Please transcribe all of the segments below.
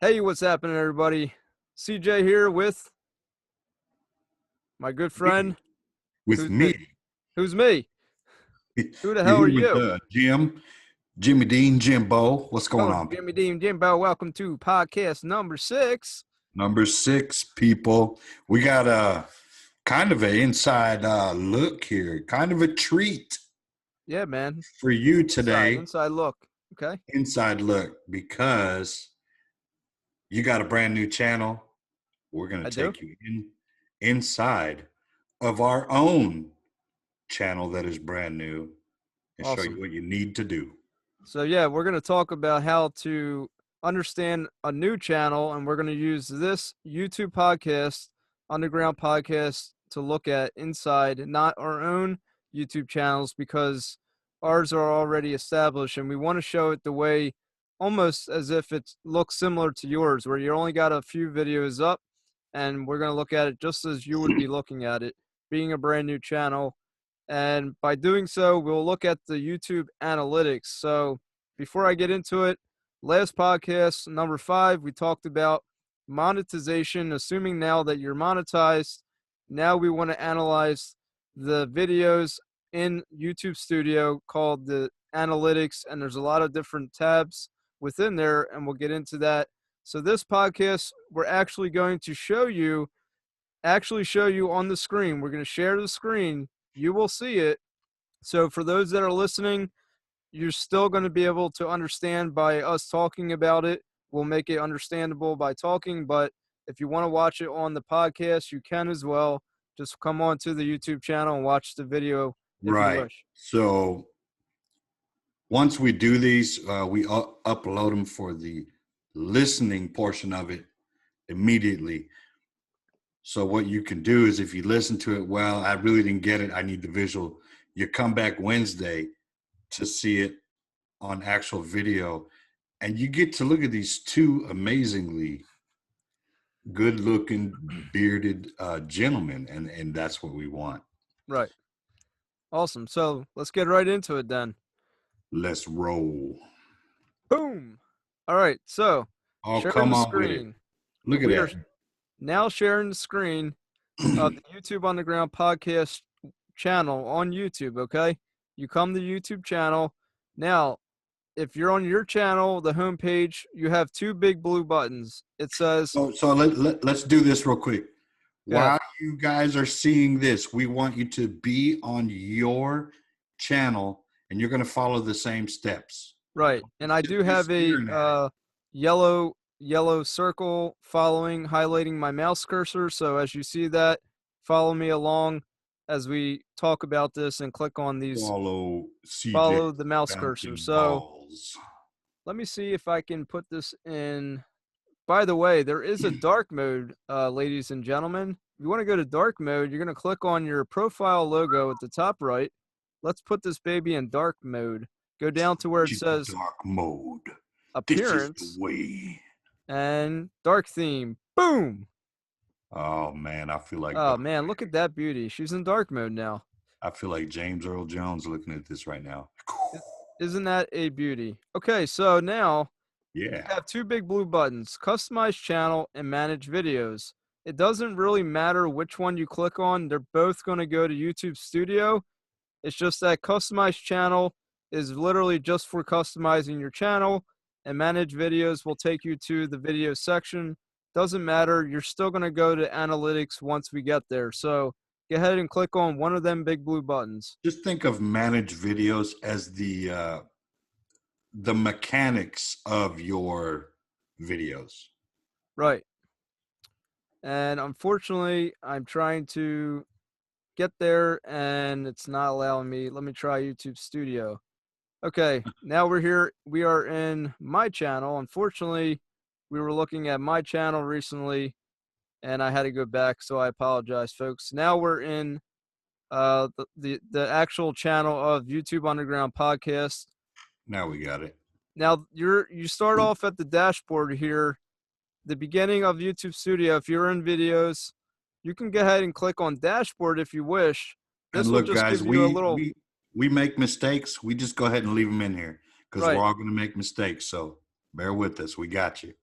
Hey, what's happening, everybody? CJ here with my good friend. With Who's me? me. Who's me? Who the You're hell are here with you? Jimmy Dean, Jimbo. What's going Oh, on, Jimmy people? Dean Jimbo. Welcome to podcast number 6. Number 6, people. We got a kind of an inside look here, kind of a treat Yeah, man. for you Inside, today. inside look. Okay. Inside look, because you got a brand new channel. We're going I to do. take you inside of our own channel that is brand new and show you Awesome. what you need to do. So, yeah, we're going to talk about how to understand a new channel, and we're going to use this YouTube podcast, Underground Podcast, to look at inside, not our own YouTube channels, because ours are already established, and we want to show it the way almost as if it looks similar to yours, where you only got a few videos up, and we're going to look at it just as you would be looking at it, being a brand new channel. And by doing so, we'll look at the YouTube analytics. So before I get into it, last podcast, number 5, we talked about monetization, assuming now that you're monetized. Now we want to analyze the videos in YouTube Studio called the analytics, and there's a lot of different tabs within there, and we'll get into that. So this podcast, we're actually going to show you on the screen. We're going to share the screen. You will see it. So for those that are listening, you're still going to be able to understand by us talking about it. We'll make it understandable by talking, but if you want to watch it on the podcast, you can as well. Just come on to the YouTube channel and watch the video if you Right. wish. So once we do these, we upload them for the listening portion of it immediately. So what you can do is if you listen to it, well, I really didn't get it, I need the visual. You come back Wednesday to see it on actual video, and you get to look at these two amazingly good-looking bearded gentlemen, and that's what we want. Right. Awesome. So let's get right into it then. Let's roll. Boom. All right. So Oh, sharing come the on with it. screen. Look at We are that. now sharing the screen of the YouTube Underground Podcast channel on YouTube, okay? You come to YouTube channel. Now, if you're on your channel, the homepage, you have 2 big blue buttons. It says, So let's do this real quick. yeah, While you guys are seeing this, we want you to be on your channel and you're going to follow the same steps. right. And I do Just have a staring at it. yellow circle following, highlighting my mouse cursor. So as you see that, follow me along as we talk about this and click on these, Follow CJ follow the mouse cursor. bouncing So balls. let me see if I can put this in. By the way, there is a dark mode, ladies and gentlemen. If you want to go to dark mode, you're going to click on your profile logo at the top right. Let's put this baby in dark mode. Go down to where it says Dark mode. This is the appearance way. and dark theme. Boom. Oh man, I feel like Oh, man, look at that beauty. She's in dark mode now. James Earl Jones looking at this right now. Isn't that a beauty? Okay, so now you Yeah. have 2 big blue buttons, customize channel and manage videos. It doesn't really matter which one you click on. They're both going to go to YouTube Studio. It's just that customize channel is literally just for customizing your channel, and manage videos will take you to the video section. Doesn't matter. You're still going to go to analytics once we get there. So go ahead and click on one of them big blue buttons. Just think of managed videos as the mechanics of your videos. Right. And unfortunately, I'm trying to get there and it's not allowing me. Let me try YouTube Studio. Okay, now we're here. We are in my channel. Unfortunately, we were looking at my channel recently and I had to go back, so I apologize, folks. Now we're in the actual channel of YouTube Underground Podcast. Now we got it. Now you start off at the dashboard here, the beginning of YouTube Studio. If you're in videos, you can go ahead and click on dashboard if you wish. And This will look, just guys, give you a little we make mistakes. We just go ahead and leave them in here because we're right. all going to make mistakes. So bear with us. We got you.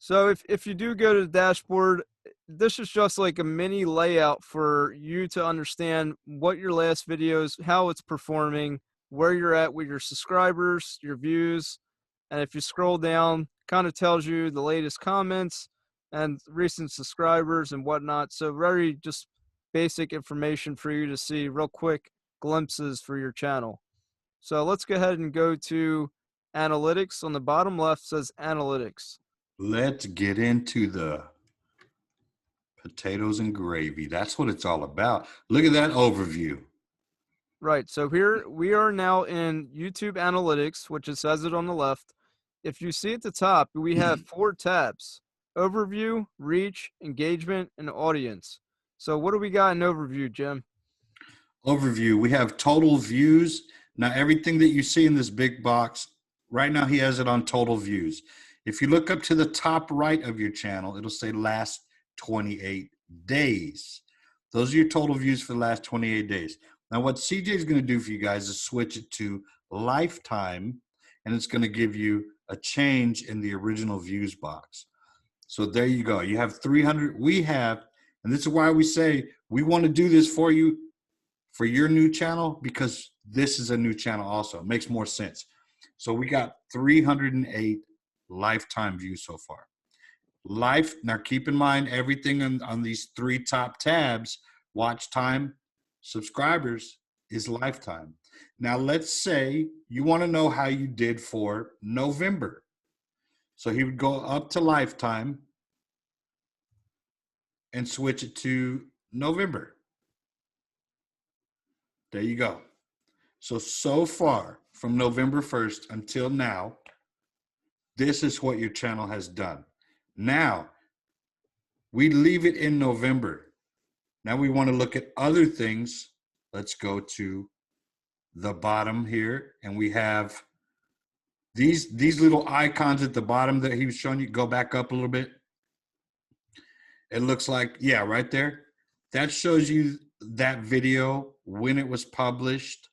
So if you do go to the dashboard, this is just like a mini layout for you to understand what your last videos, how it's performing, where you're at with your subscribers, your views, and if you scroll down, kind of tells you the latest comments and recent subscribers and whatnot. So very just basic information for you to see real quick glimpses for your channel. So let's go ahead and go to analytics. On the bottom left says analytics. Let's get into the potatoes and gravy. That's what it's all about. Look at that overview. Right. So here we are now in YouTube Analytics, which it says it on the left. If you see at the top, we have 4 tabs: Overview, Reach, Engagement, and Audience. So what do we got in Overview, Jim? Overview, we have total views. Now, everything that you see in this big box, right now he has it on total views. If you look up to the top right of your channel, it'll say last 28 days. Those are your total views for the last 28 days. Now, what CJ is going to do for you guys is switch it to lifetime, and it's going to give you a change in the original views box. So there you go. You have 300. We have, and this is why we say we want to do this for you for your new channel, because this is a new channel also. It makes more sense. So we got 308 lifetime views so far. Now keep in mind everything on these 3 top tabs, watch time, subscribers, is lifetime. Now let's say you want to know how you did for November. So he would go up to lifetime and switch it to November. There you go. So far from November 1st until now, this is what your channel has done. Now, we leave it in November. Now we want to look at other things. Let's go to the bottom here, and we have these little icons at the bottom that he was showing you. Go back up a little bit. It looks like, yeah, right there. That shows you that video, when it was published.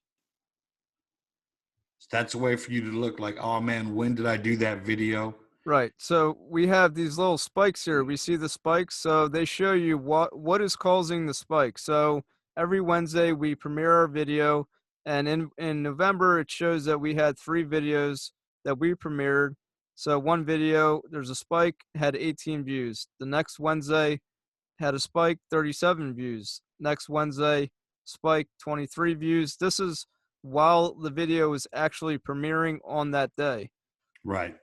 That's a way for you to look like, oh man, when did I do that video? Right. So we have these little spikes here. We see the spikes. So they show you what is causing the spike. So every Wednesday we premiere our video, and in November it shows that we had 3 videos that we premiered. So one video, there's a spike, had 18 views. The next Wednesday had a spike, 37 views. Next Wednesday, spike, 23 views. This is while the video was actually premiering on that day. Right.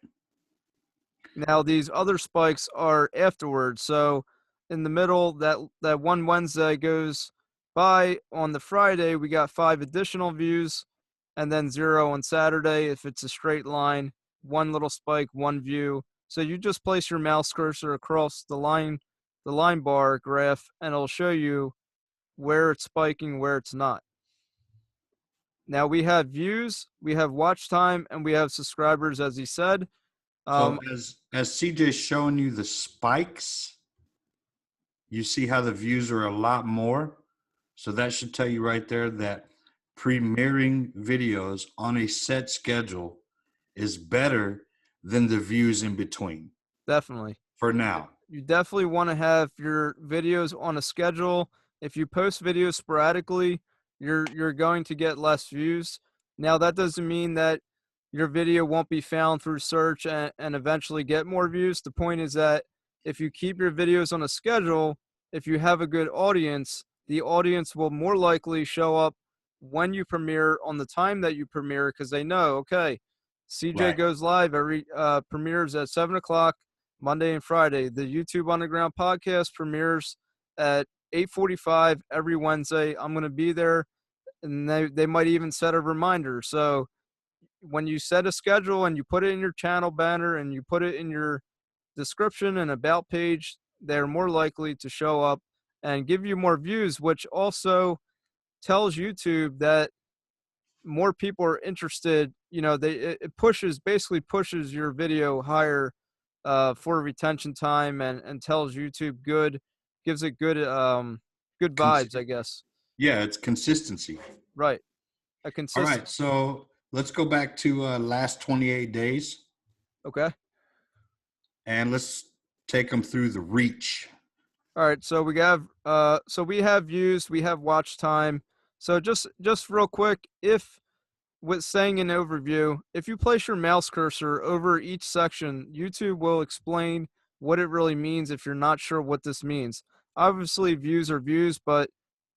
Now these other spikes are afterwards. So in the middle, that one Wednesday goes by. On the Friday, we got 5 additional views, and then 0 on Saturday. If it's a straight line, 1 little spike, 1 view. So you just place your mouse cursor across the line bar graph, and it'll show you where it's spiking, where it's not. Now we have views, we have watch time, and we have subscribers, as he said. So as CJ's showing you the spikes, you see how the views are a lot more. So that should tell you right there that premiering videos on a set schedule is better than the views in between. Definitely. For now. You definitely want to have your videos on a schedule. If you post videos sporadically, you're going to get less views. Now that doesn't mean that your video won't be found through search and eventually get more views. The point is that if you keep your videos on a schedule, if you have a good audience, the audience will more likely show up when you premiere on the time that you premiere, because they know, okay, CJ goes live every premieres at 7 o'clock Monday and Friday. The YouTube Underground podcast premieres at 8:45 every Wednesday. I'm going to be there, and they might even set a reminder. So when you set a schedule and you put it in your channel banner and you put it in your description and about page, they're more likely to show up and give you more views, which also tells YouTube that more people are interested. You know, it basically pushes your video higher for retention time, and tells YouTube gives it good vibes, I guess. Yeah, it's consistency. Right. A All consistent. right, so let's go back to last 28 days. Okay. And let's take them through the reach. All right, so we have views, we have watch time. So just real quick, if with saying an overview, if you place your mouse cursor over each section, YouTube will explain what it really means if you're not sure what this means. Obviously, views are views, but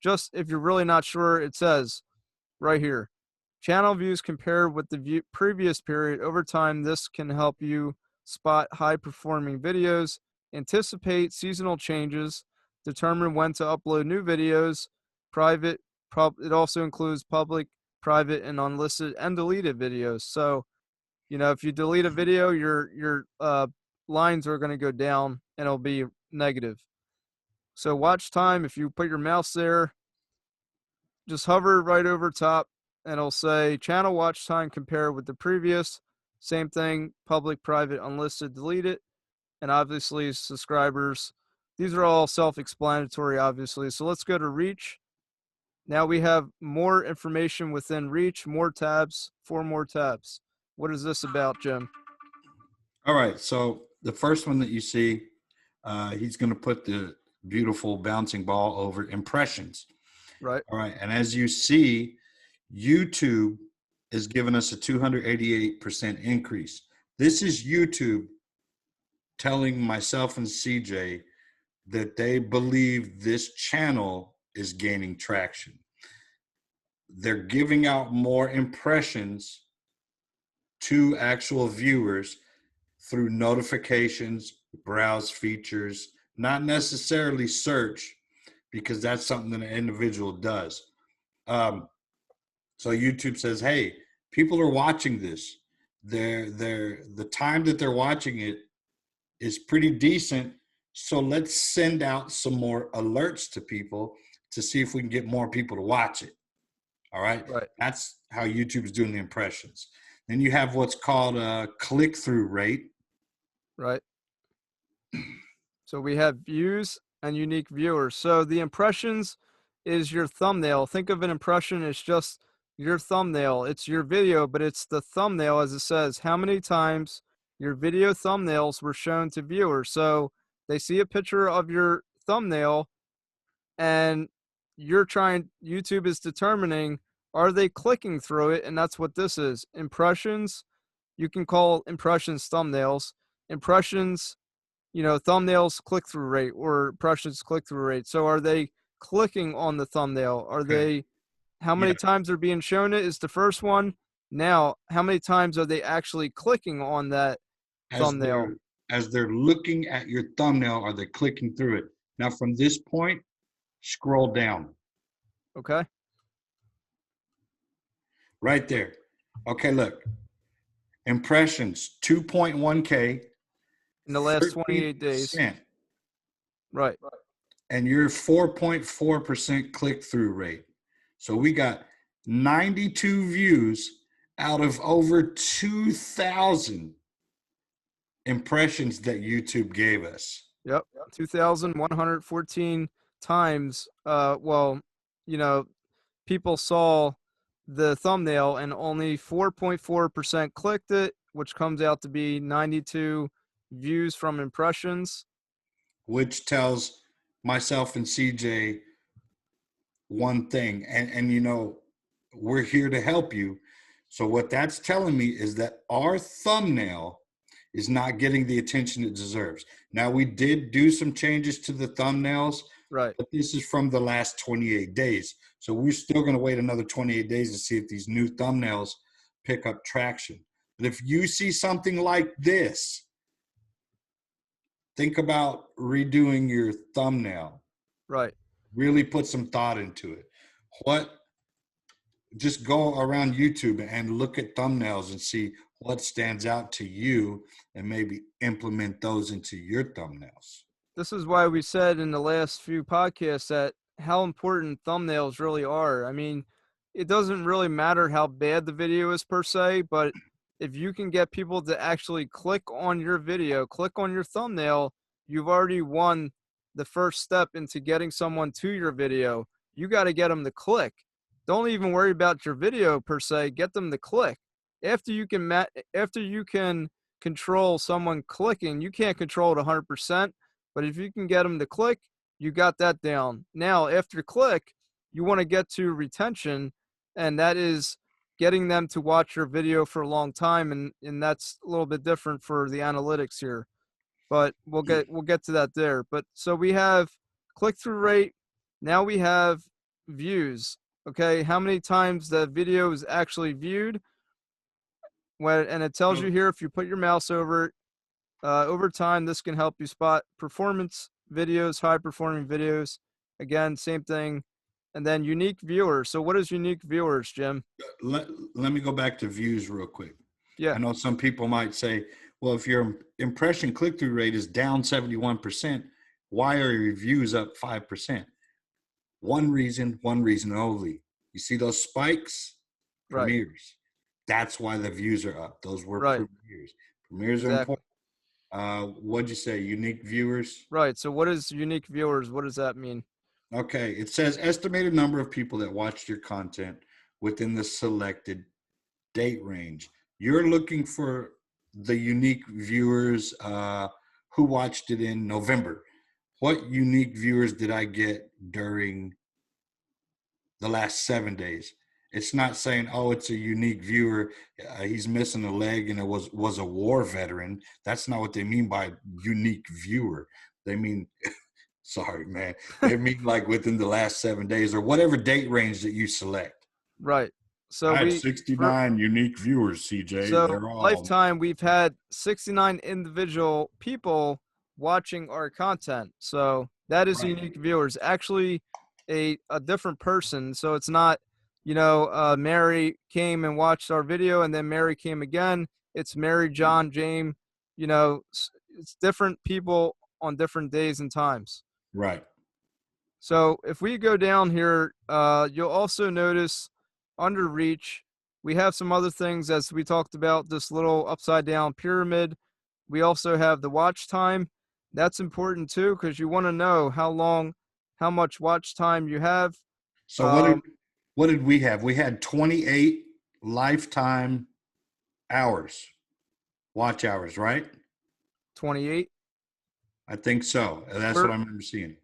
just if you're really not sure, it says right here. Channel views compared with the previous period. Over time, this can help you spot high-performing videos, anticipate seasonal changes, determine when to upload new videos, private, it also includes public, private, and unlisted and deleted videos. So, if you delete a video, your lines are going to go down and it'll be negative. So watch time, if you put your mouse there, just hover right over top and it'll say channel watch time compared with the previous. Same thing, public, private, unlisted, deleted, and obviously subscribers. These are all self-explanatory, obviously. So let's go to reach. Now we have more information within reach, more tabs, 4 more tabs. What is this about, Jim? All right. So the first one that you see, he's going to put the beautiful bouncing ball over impressions. Right. All right. And as you see, YouTube is giving us a 288% increase. This is YouTube telling myself and CJ that they believe this channel is gaining traction. They're giving out more impressions to actual viewers through notifications, browse features, not necessarily search, because that's something that an individual does. So YouTube says, hey, people are watching this. The time that they're watching it is pretty decent. So let's send out some more alerts to people to see if we can get more people to watch it. All right. Right. That's how YouTube is doing the impressions. Then you have what's called a click-through rate. Right. So we have views and unique viewers. So the impressions is your thumbnail. Think of an impression as just your thumbnail. It's your video, but it's the thumbnail, as it says, how many times your video thumbnails were shown to viewers. So they see a picture of your thumbnail and YouTube is determining, are they clicking through it? And that's what this is. Impressions, you can call impressions thumbnails. Impressions, thumbnails click-through rate, or impressions click-through rate. So are they clicking on the thumbnail? Are they, how many times they're being shown it is the first one. Now, how many times are they actually clicking on that thumbnail? As they're looking at your thumbnail, are they clicking through it? Now, from this point, scroll down. Okay. Right there. Okay, look. Impressions, 2.1K. In the last 28 days. Right. And your 4.4% click-through rate. So we got 92 views out of over 2,000 impressions that YouTube gave us. Yep. 2,114 times. People saw the thumbnail and only 4.4% clicked it, which comes out to be 92 views from impressions. Which tells myself and CJ one thing. And we're here to help you. So what that's telling me is that our thumbnail is not getting the attention it deserves. Now, we did do some changes to the thumbnails, right? But this is from the last 28 days. So we're still going to wait another 28 days to see if these new thumbnails pick up traction. But if you see something like this, think about redoing your thumbnail. Right. Really put some thought into it. Just go around YouTube and look at thumbnails and see what stands out to you and maybe implement those into your thumbnails. This is why we said in the last few podcasts that how important thumbnails really are. I mean, it doesn't really matter how bad the video is per se, but if you can get people to actually click on your video, click on your thumbnail, you've already won the first step into getting someone to your video. You got to get them to click. Don't even worry about your video per se. Get them to click. After you can control someone clicking. You can't control it 100%, but if you can get them to click, you got that down. Now, after click, you want to get to retention, and that is getting them to watch your video for a long time, and that's a little bit different for the analytics here. But we'll get to that there. But so we have click-through rate. Now we have views. Okay, how many times the video is actually viewed? And it tells you here if you put your mouse over it. Over time, this can help you spot performance videos, high performing videos. Again, same thing. And then unique viewers. So what is unique viewers, Jim? Let me go back to views real quick. Yeah, I know some people might say, well, if your impression click-through rate is down 71%, why are your views up 5%? One reason only. You see those spikes? right, Premieres. That's why the views are up. Those were right, premieres. Premieres are exactly. important. What'd you say? Unique viewers? Right. So what is unique viewers? What does that mean? Okay. It says estimated number of people that watched your content within the selected date range. You're looking for the unique viewers who watched it in November. What unique viewers did I get during the last 7 days? It's not saying, oh, it's a unique viewer. He's missing a leg and it was a war veteran. That's not what they mean by unique viewer. They mean, sorry, man. They mean like within the last 7 days or whatever date range that you select. Right. So I had we for 69 unique viewers, CJ. so They're all lifetime we've had 69 individual people watching our content. So that is right, unique viewers. Actually a different person. So it's not, Mary came and watched our video and then Mary came again. It's Mary, John, James, it's different people on different days and times. right. So if we go down here, you'll also notice under reach, we have some other things as we talked about this little upside down pyramid. We also have the watch time. That's important too, because you want to know how much watch time you have. So Um, what did we have? We had 28 lifetime hours, watch hours, right? 28. I think so. That's what We're I remember seeing.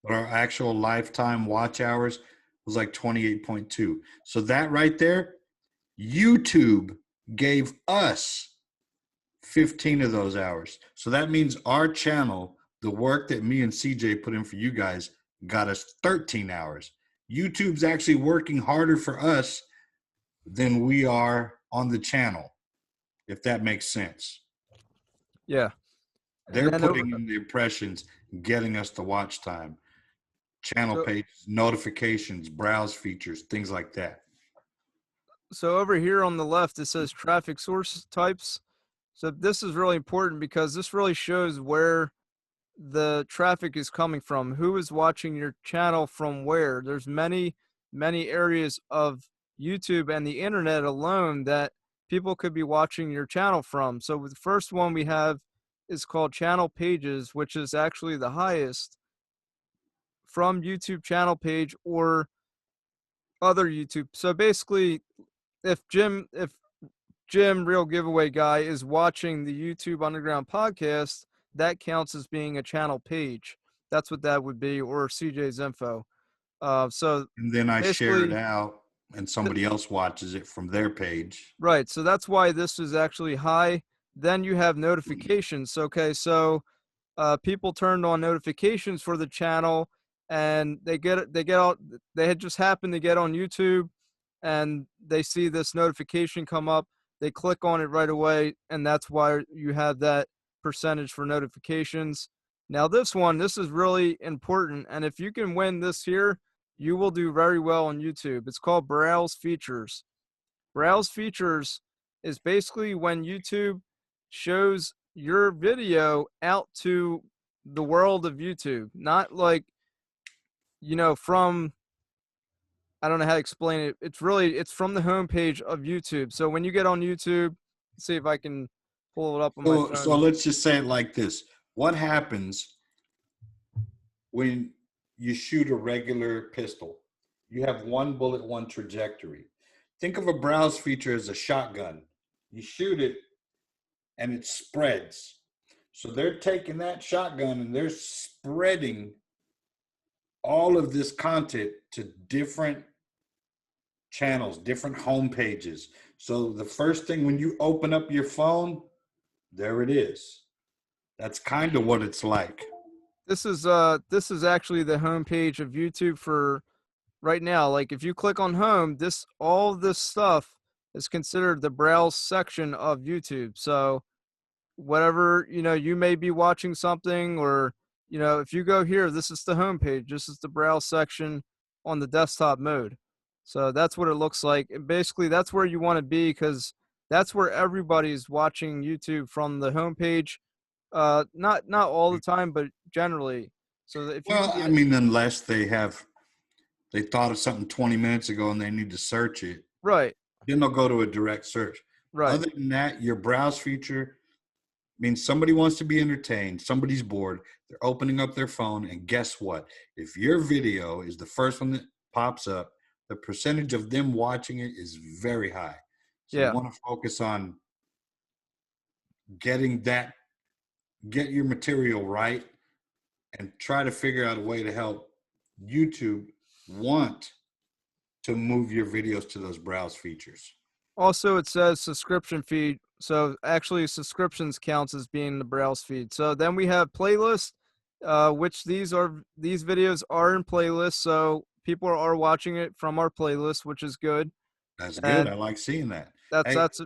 But our actual lifetime watch hours was like 28.2. So that right there, YouTube gave us 15 of those hours. So that means our channel, the work that me and CJ put in for you guys, got us 13 hours. YouTube's actually working harder for us than we are on the channel, if that makes sense. yeah, and They're then over putting in the impressions, getting us the watch time, channel so pages, notifications, browse features, things like that. so over here on the left it says traffic source types. So this is really important because this really shows where the traffic is coming from, who is watching your channel from where. There's many areas of YouTube and the internet alone that people could be watching your channel from. So the first one we have is called channel pages, which is actually the highest from YouTube channel page or other YouTube. So basically if Jim, real giveaway guy, is watching the YouTube Underground podcast, that counts as being a channel page. That's what that would be, or CJ's info. So And then I share it basically, out and somebody else watches it from their page. right. So that's why this is actually high. Then you have notifications. Okay, so people turned on notifications for the channel, and they had just happened to get on YouTube, and they see this notification come up. They click on it right away, and that's why you have that percentage for notifications. Now this is really important, and if you can win this here, you will do very well on YouTube. It's called Browse Features. Browse Features is basically when YouTube shows your video out to the world of YouTube, not like, from, I don't know how to explain it. It's from the homepage of YouTube. So when you get on YouTube, let's see if I can pull it up on my So phone. let's just say it like this. What happens when you shoot a regular pistol? You have one bullet, one trajectory. Think of a browse feature as a shotgun. You shoot it, and it spreads. So they're taking that shotgun and they're spreading all of this content to different channels, different home pages. So the first thing when you open up your phone, there it is. That's kind of what it's like. This is actually the homepage of YouTube for right now. Like if you click on home, this all this stuff is considered the browse section of YouTube. So whatever, you may be watching something, or if you go here, this is the homepage. This is the browse section on the desktop mode. So that's what it looks like. And basically that's where you want to be, because that's where everybody's watching YouTube, from the homepage. Not all the time, but generally. So that if you Well, can I get mean, unless they thought of something 20 minutes ago and they need to search it, right, then they'll go to a direct search. right, Other than that, your browse feature means somebody wants to be entertained, somebody's bored, they're opening up their phone, and guess what? If your video is the first one that pops up, the percentage of them watching it is very high. So you yeah. want to focus on getting that, get your material right, and try to figure out a way to help YouTube want to move your videos to those browse features. Also, it says subscription feed. So actually, subscriptions counts as being the browse feed. So then we have playlist, which these videos are in playlists. So people are watching it from our playlist, which is good. That's good. And I like seeing that. that's Hey, that's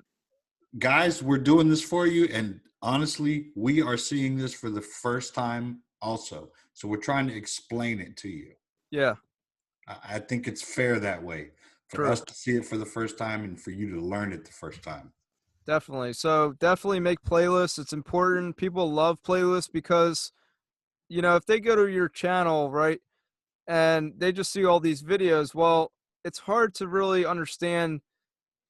guys, we're doing this for you. And honestly, we are seeing this for the first time also. So we're trying to explain it to you. yeah, I think it's fair that way for true, us to see it for the first time and for you to learn it the first time. definitely. So definitely make playlists. It's important. People love playlists because if they go to your channel, right, and they just see all these videos, well, it's hard to really understand.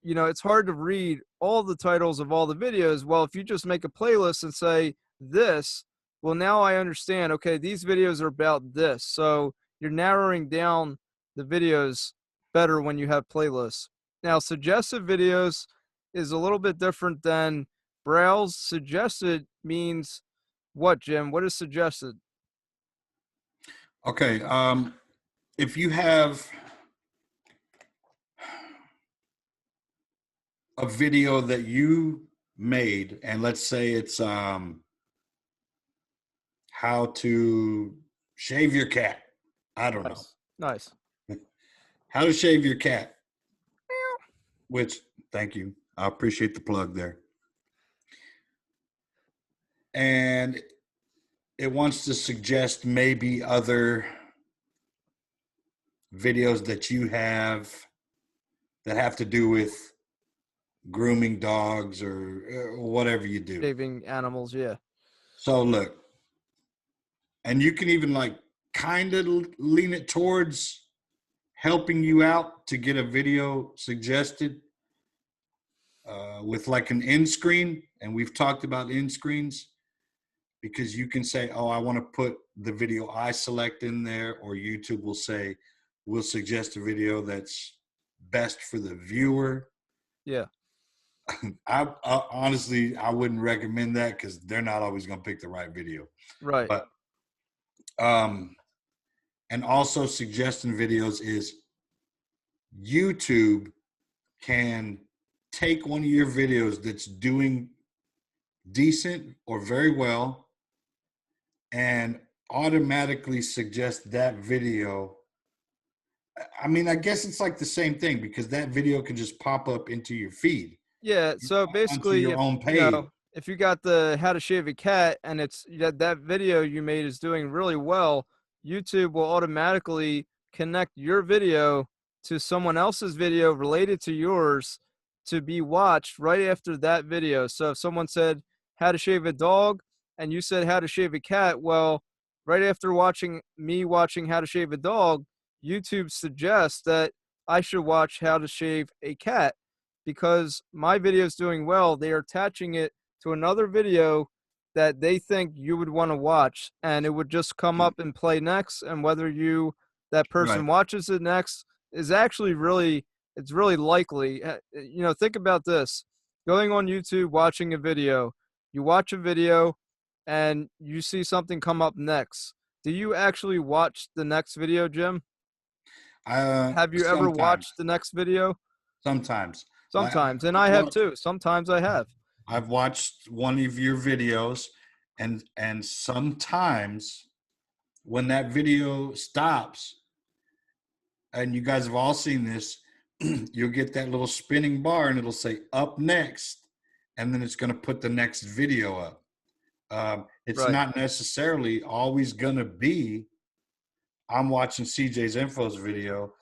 It's hard to read all the titles of all the videos. Well, if you just make a playlist and say this, well, now I understand, okay, these videos are about this. So you're narrowing down the videos better when you have playlists. Now, suggested videos is a little bit different than browse. Suggested means what, Jim? What is suggested? Okay. If you have a video that you made, and let's say it's how to shave your cat. I don't know. Nice. Nice. How to shave your cat, which, thank you. I appreciate the plug there. And it wants to suggest maybe other videos that you have that have to do with grooming dogs or whatever you do. Shaving animals, yeah. So look, and you can even like kind of lean it towards helping you out to get a video suggested with like an end screen. And we've talked about end screens because you can say, oh, I want to put the video I select in there, or YouTube will say, we'll suggest a video that's best for the viewer. Yeah. I honestly, I wouldn't recommend that because they're not always going to pick the right video. Right. But and also suggesting videos is YouTube can take one of your videos that's doing decent or very well and automatically suggest that video. I mean, I guess it's like the same thing because that video can just pop up into your feed, Yeah, so onto basically, your if own page. if you got the how to shave a cat, and it's that video you made is doing really well, YouTube will automatically connect your video to someone else's video related to yours to be watched right after that video. So if someone said how to shave a dog and you said how to shave a cat, well, right after watching how to shave a dog, YouTube suggests that I should watch how to shave a cat because my video is doing well. They are attaching it to another video that they think you would want to watch, and it would just come up and play next. And whether that Right. person watches it next is actually it's really likely. Think about this: going on YouTube, watching a video. you watch a video and you see something come up next. Do you actually watch the next video, Jim? Have you ever Sometimes, watched the next video? sometimes. Like Sometimes, and I have too. Sometimes I have. I've watched one of your videos, and sometimes when that video stops, and you guys have all seen this, you'll get that little spinning bar, and it'll say "up next," and then it's going to put the next video up. It's Right, not necessarily always going to be. I'm watching CJ's Info's video.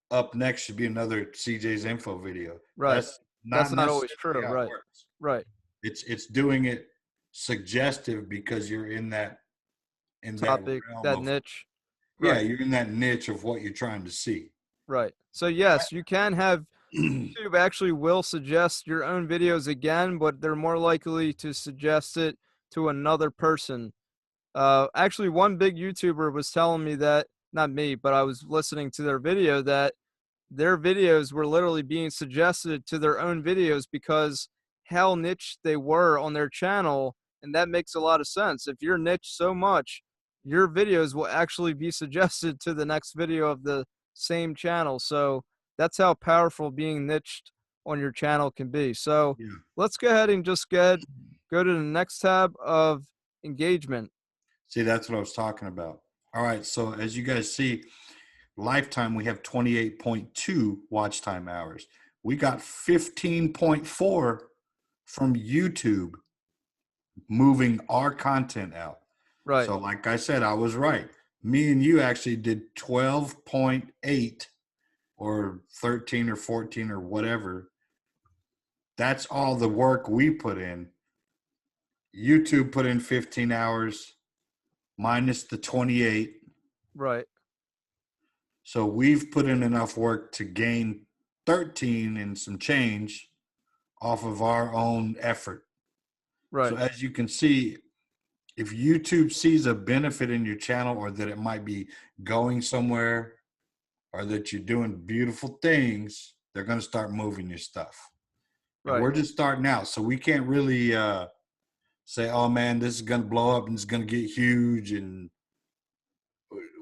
Up next should be another CJ's Info video. right. That's That's not not always necessarily true. how it Right, works. right. It's doing it suggestive because you're in that Topic, realm that of, niche. yeah, Right, you're in that niche of what you're trying to see. right. So yes, you can have YouTube actually will suggest your own videos again, but they're more likely to suggest it to another person. Actually, one big YouTuber was telling me that, not me, but I was listening to their video, that their videos were literally being suggested to their own videos because how niche they were on their channel. And that makes a lot of sense. If you're niche so much, your videos will actually be suggested to the next video of the same channel. So that's how powerful being niched on your channel can be. So Yeah. let's go ahead and just go to the next tab of engagement. See, that's what I was talking about. All right. So as you guys see, lifetime, we have 28.2 watch time hours. We got 15.4 from YouTube moving our content out. Right, So, like I said, I was right. Me and you actually did 12.8 or 13 or 14 or whatever. That's all the work we put in. YouTube put in 15 hours minus the 28. right, So we've put in enough work to gain 13 and some change off of our own effort. So right, as you can see, if YouTube sees a benefit in your channel or that it might be going somewhere or that you're doing beautiful things, they're going to start moving your stuff. And right. we're just starting out. So we can't really say, oh man, this is going to blow up and it's going to get huge. And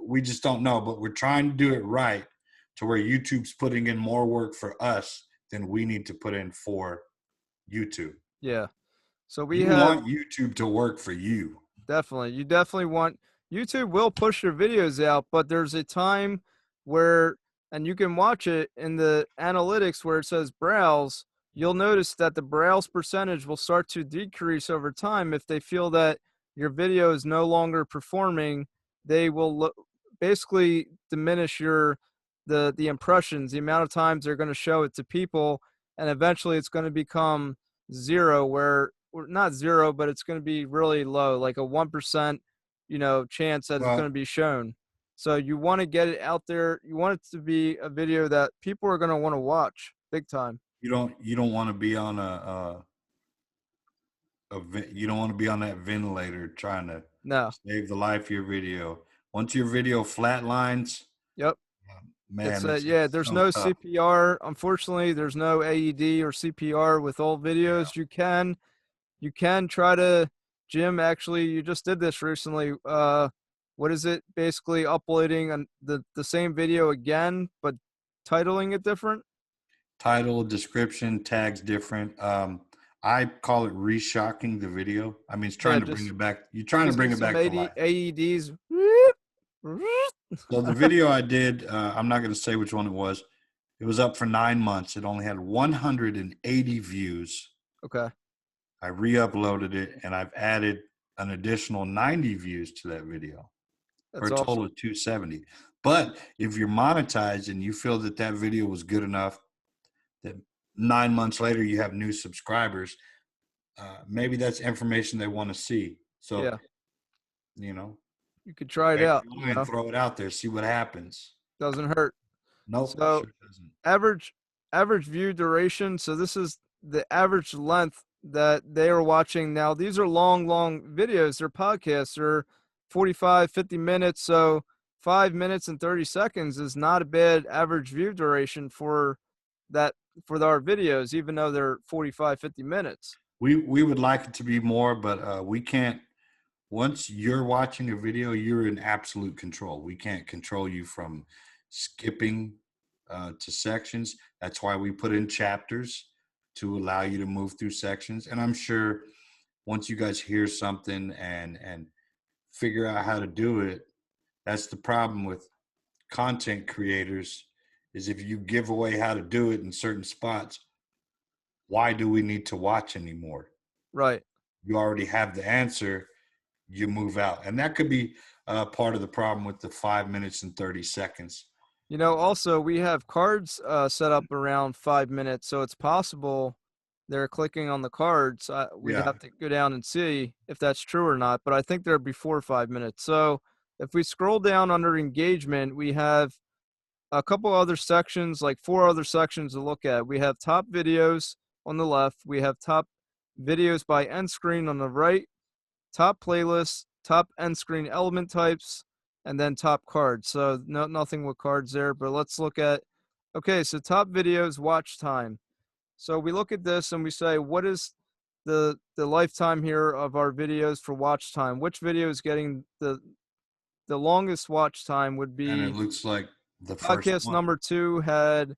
we just don't know. But we're trying to do it right to where YouTube's putting in more work for us than we need to put in for YouTube. Yeah. So we You have want YouTube to work for you. definitely. You definitely want YouTube will push your videos out, but there's a time where, and you can watch it in the analytics where it says browse, you'll notice that the browse percentage will start to decrease over time. If they feel that your video is no longer performing, they will basically diminish the impressions, the amount of times they're going to show it to people, and eventually it's going to become zero, where or not zero, but it's going to be really low, like a 1%, chance that it's going to Well, be shown. So you want to get it out there. You want it to be a video that people are going to want to watch big time. you don't want to be on you don't want to be on that ventilator trying to No. save the life of your video. Once your video flatlines, Yep. It's man, yeah, it's there's so no tough. CPR. Unfortunately, there's no AED or CPR with old Yeah. videos. You can try to, Jim, actually you just did this recently. What is it? Basically uploading the same video again, but titling it different. Title, description, tags different. I call it reshocking the video. I mean, it's Yeah, trying to bring it back. You're trying to just bring get it some back to life. AEDs. So the video I did, I'm not going to say which one it was. It was up for 9 months. It only had 180 views. Okay, I re-uploaded it and I've added an additional 90 views to that video for that's a total awesome. of 270. But if you're monetized and you feel that that video was good enough that 9 months later you have new subscribers, maybe that's information they want to see. So, Yeah, you know, you could try it take out. the line, throw it out there, see what happens. Doesn't hurt. Nope, So sure doesn't. average average view duration. So this is the average length that they are watching. Now these are long videos. They're podcasts. They're 45, 50 minutes. So 5 minutes and 30 seconds is not a bad average view duration for that, for our videos, even though they're 45, 50 minutes. We would like it to be more, but we can't. Once you're watching a video, you're in absolute control. We can't control you from skipping to sections. That's why we put in chapters to allow you to move through sections. And I'm sure once you guys hear something and figure out how to do it, that's the problem with content creators is if you give away how to do it in certain spots, why do we need to watch anymore? Right. You already have the answer, you move out. And that could be part of the problem with the 5 minutes and 30 seconds. Also, we have cards set up around 5 minutes, so it's possible they're clicking on the cards. We'd Yeah. have to go down and see if that's true or not, but I think they're before 5 minutes. So if we scroll down under engagement, we have a couple other sections, like 4 other sections to look at. We have top videos on the left, we have top videos by end screen on the right, top playlists, top end screen element types, and then top cards. So nothing with cards there, but let's look at, okay, so top videos, watch time. So we look at this and we say, what is the lifetime here of our videos for watch time? Which video is getting the longest watch time would And it be looks like the first podcast one. number 2 had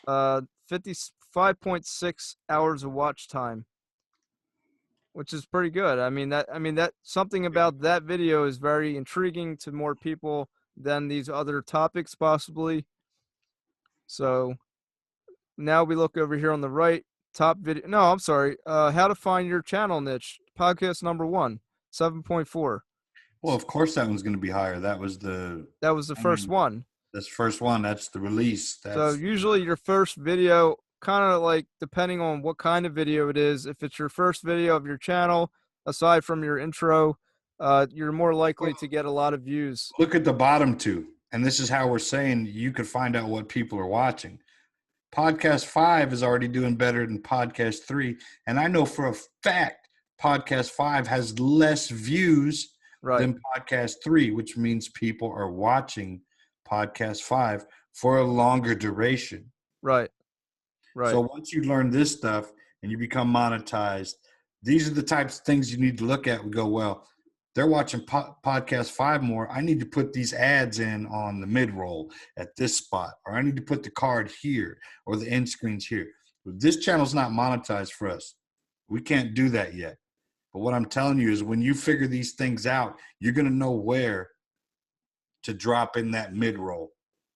55.6 hours of watch time, which is pretty good. I mean that something about that video is very intriguing to more people than these other topics possibly. So now we look over here on the right, top video. No, I'm sorry. How to find your channel niche, podcast number 1, 7.4. Well, of course that one's going to be higher. That was That was the I first mean, one. that's the first one. That's the release. So That's usually your first video, kind of like depending on what kind of video it is, if it's your first video of your channel, aside from your intro, you're more likely to get a lot of views. look at the bottom two. And this is how we're saying you could find out what people are watching. Podcast 5 is already doing better than podcast 3. And I know for a fact podcast 5 has less views Right, than podcast 3, which means people are watching podcast 5 for a longer duration. right, So right, once you learn this stuff and you become monetized, these are the types of things you need to look at. We go, well, they're watching podcast 5 more. I need to put these ads in on the mid roll at this spot, or I need to put the card here or the end screens here. This channel's not monetized for us. We can't do that yet. But what I'm telling you is when you figure these things out, you're going to know where to drop in that mid roll,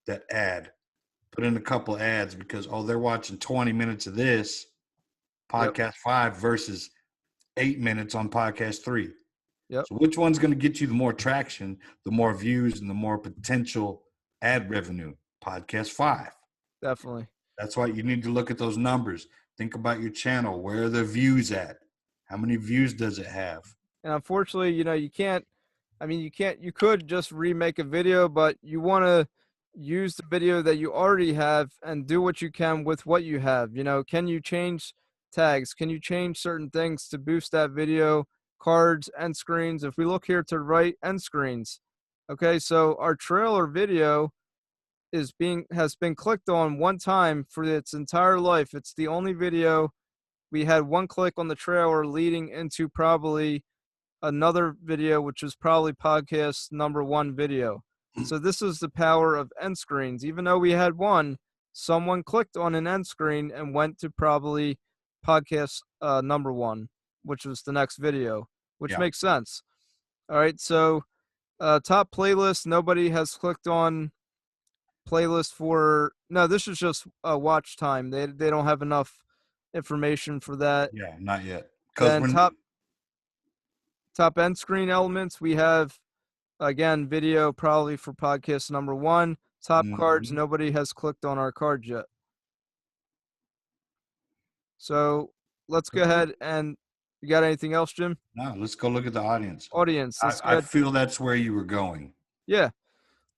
that ad. Put in a couple ads because, oh, they're watching 20 minutes of this yep, podcast 5 versus 8 minutes on podcast 3. yep, So which one's going to get you the more traction, the more views, and the more potential ad revenue? Podcast 5. definitely. That's why you need to look at those numbers. Think about your channel. Where are the views at? How many views does it have? And unfortunately, you can't, you could just remake a video, but you want to use the video that you already have and do what you can with what you have. Can you change tags? Can you change certain things to boost that video? Cards, end screens. If we look here to the right, end screens. Okay, so our trailer video has been clicked on one time for its entire life. It's the only video we had one click on the trailer leading into probably another video, which was probably podcast number 1 video. So this is the power of end screens. Even though we had one, someone clicked on an end screen and went to probably podcast number 1, which was the next video, which Yeah. makes sense. All right, so top playlist. Nobody has clicked on playlist for. No, this is just watch time. They don't have enough information for that. Yeah, not yet. Because Then when top end screen elements, we have again video probably for podcast number 1. Top cards, Mhm. nobody has clicked on our card yet. So let's go ahead and you got anything else, Jim? No, let's go look at the audience. Audience, let's go I ahead. feel that's where you were going. Yeah,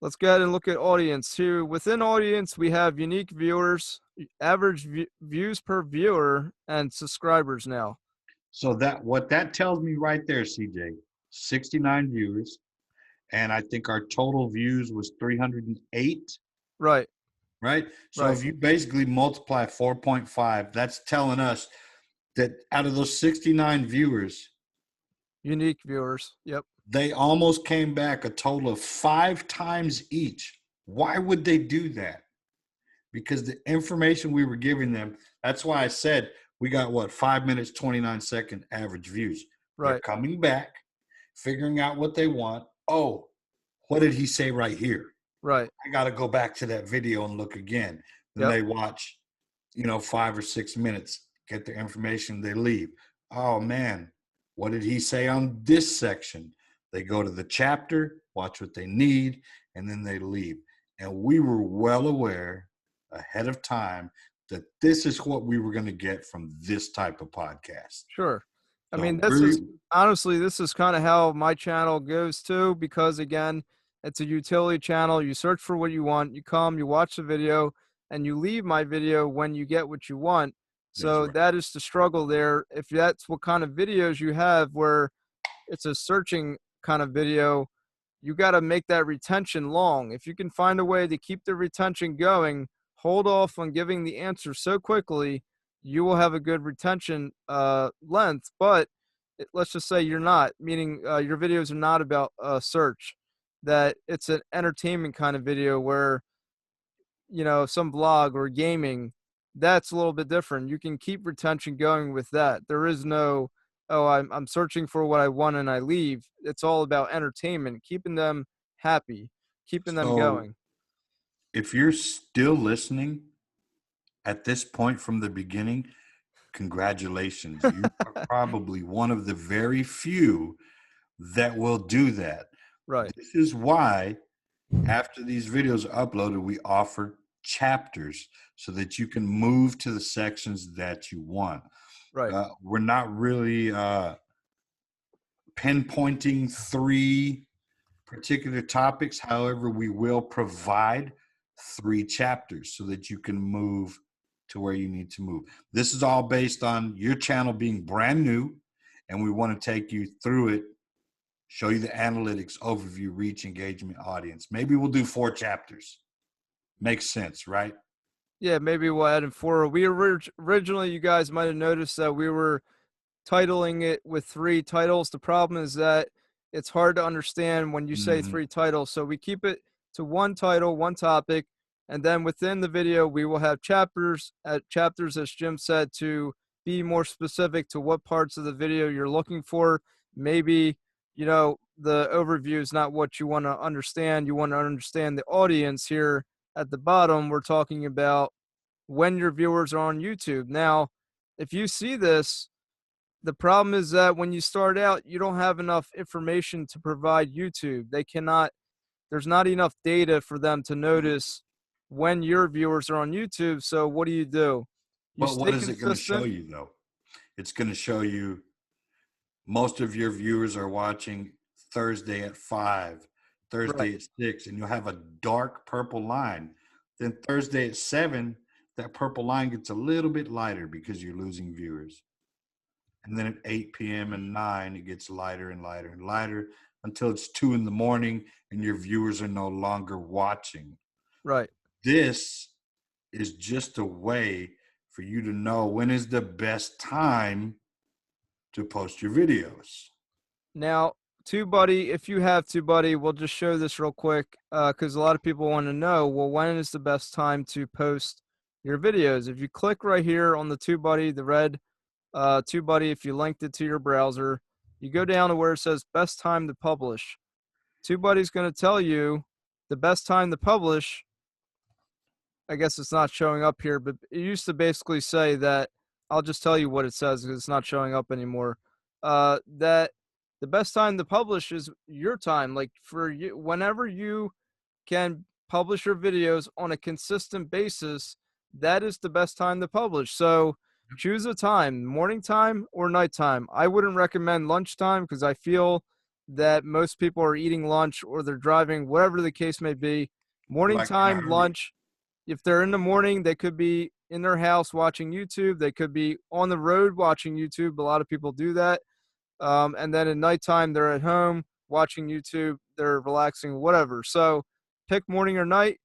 let's go ahead and look at audience. Here within audience, we have unique viewers, average views per viewer, and subscribers now. So what that tells me right there, CJ, 69 viewers, and I think our total views was 308, Right, right? So right, if you basically multiply 4.5, that's telling us that out of those 69 viewers, Unique viewers. Yep. they almost came back a total of 5 times each. Why would they do that? Because the information we were giving them, that's why I said we got what, 5 minutes, 29-second average views. They're Right. coming back, figuring out what they want. Oh, what did he say right here? Right. I got to go back to that video and look again. Then Yep. they watch, 5 or 6 minutes, get their information, they leave. Oh man, what did he say on this section? They go to the chapter, watch what they need, and then they leave. And we were well aware ahead of time that this is what we were going to get from this type of podcast. Sure. I mean, So this is honestly, this is kind of how my channel goes too, because again, it's a utility channel. You search for what you want, you come, you watch the video, and you leave my video when you get what you want. that's So right. that is the struggle there. If that's what kind of videos you have where it's a searching kind of video, you got to make that retention long. If you can find a way to keep the retention going, hold off on giving the answer so quickly, you will have a good retention length. But let's just say you're not, meaning your videos are not about search, that it's an entertainment kind of video where, some vlog or gaming, that's a little bit different. You can keep retention going with that. There is no, oh, I'm searching for what I want and I leave. It's all about entertainment, keeping them happy, keeping them So going. if you're still listening at this point from the beginning, congratulations. You are probably one of the very few that will do that. Right, This is why after these videos are uploaded, we offer chapters so that you can move to the sections that you want. right. We're not really pinpointing 3 particular topics. However, we will provide 3 chapters so that you can move to where you need to move. This is all based on your channel being brand new, and we want to take you through it, show you the analytics, overview, reach, engagement, audience. Maybe we'll do 4 chapters. Makes sense, right? Yeah, maybe we'll add in 4. We originally, you guys might have noticed that we were titling it with 3 titles. The problem is that it's hard to understand when you say Mm-hmm. 3 titles. So we keep it to 1 title, 1 topic, and then within the video we will have chapters, as Jim said, to be more specific to what parts of the video you're looking for. Maybe, the overview is not what you want to understand. You want to understand the audience. Here at the bottom, we're talking about when your viewers are on YouTube. Now, if you see this, the problem is that when you start out, you don't have enough information to provide YouTube. There's not enough data for them to notice when your viewers are on YouTube. So what do? You But what stay is it going to show consistent. you, though? It's going to show you most of your viewers are watching Thursday at 5, Right, Thursday at 6, and you'll have a dark purple line. Then Thursday at 7, that purple line gets a little bit lighter because you're losing viewers. And then at 8 p.m. and 9, it gets lighter and lighter and lighter until it's 2 in the morning and your viewers are no longer watching. right. This is just a way for you to know when is the best time to post your videos. Now, TubeBuddy, if you have TubeBuddy, we'll just show this real quick because a lot of people want to know, well, when is the best time to post your videos? If you click right here on the TubeBuddy, the red TubeBuddy, if you linked it to your browser, you go down to where it says best time to publish. TubeBuddy's going to tell you the best time to publish. I guess it's not showing up here, but it used to basically say that. I'll just tell you what it says because it's not showing up anymore. That the best time to publish is your time. Like for you, whenever you can publish your videos on a consistent basis, that is the best time to publish. So choose a time, morning time or nighttime. I wouldn't recommend lunchtime because I feel that most people are eating lunch or they're driving, whatever the case may be. Morning Like in a time, hurry. lunch. If they're in the morning, they could be in their house watching YouTube. They could be on the road watching YouTube. A lot of people do that. And then at nighttime, they're at home watching YouTube. They're relaxing, whatever. So pick morning or night,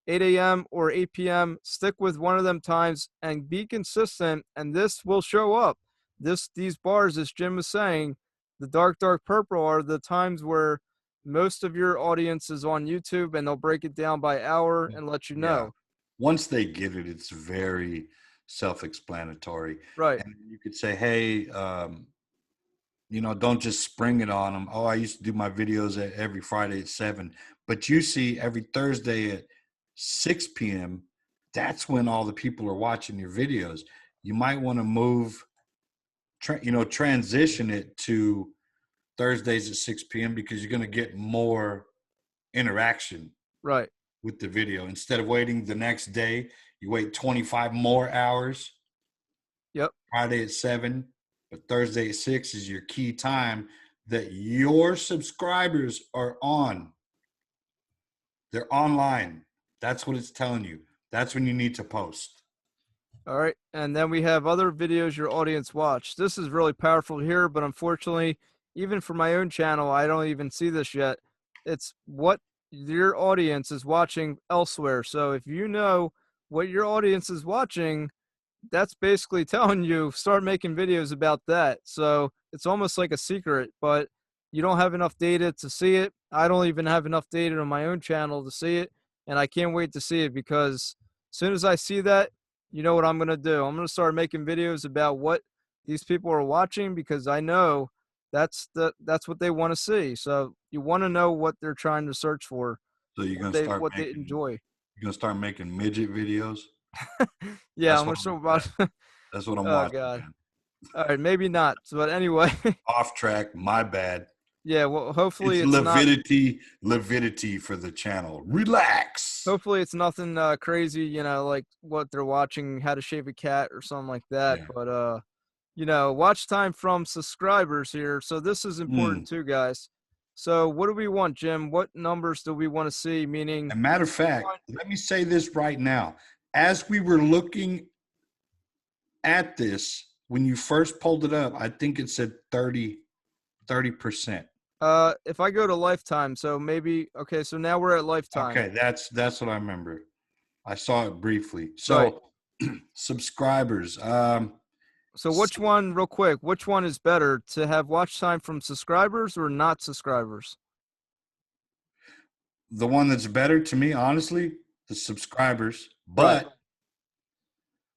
8 a.m. or 8 p.m. Stick with one of them times and be consistent, and this will show up. these bars, as Jim was saying, the dark purple are the times where most of your audience is on YouTube, and they'll break it down by hour and let you Yeah. know. Once they get it, it's very self-explanatory. Right, And you could say, hey, don't just spring it on them. Oh, I used to do my videos every Friday at 7, but you see every Thursday at 6 p.m. That's when all the people are watching your videos. You might want to move, transition it to Thursdays at 6 p.m. because you're going to get more interaction right. with the video. Instead of waiting the next day, you wait 25 more hours. Yep. Friday at 7, but Thursday at 6 is your key time that your subscribers are on. They're online. That's what it's telling you. That's when you need to post. All right. And then we have other videos your audience watch. This is really powerful here, but unfortunately, even for my own channel, I don't even see this yet. It's what your audience is watching elsewhere. So if you know what your audience is watching, that's basically telling you start making videos about that. So it's almost like a secret, but you don't have enough data to see it. I don't even have enough data on my own channel to see it. And I can't wait to see it because as soon as I see that, you know what I'm going to do? I'm going to start making videos about what these people are watching because I know that's what they want to see. So you want to know what they're trying to search for, So what they enjoy. you're gonna start making midget videos. Yeah, That's I'm what going to I'm start looking at. about. That's what I'm Oh watching, God. man. All right, maybe not. But anyway, Off track, my bad. yeah, well, It's Levidity for the channel. Relax. hopefully it's nothing crazy, like what they're watching, How to Shave a Cat or something like that. Yeah. But watch time from subscribers here. So this is important Mm. too, guys. So what do we want, Jim? What numbers do we want to see? Meaning, And matter of fact, let me say this right now. As we were looking at this, when you first pulled it up, I think it said 30%. if I go to lifetime, so maybe okay, so now we're at lifetime. Okay, that's what I remember. I saw it briefly. Right. So subscribers, So which one, real quick, which one is better to have watch time from subscribers or not subscribers? the one that's better to me, honestly, the subscribers, Right. but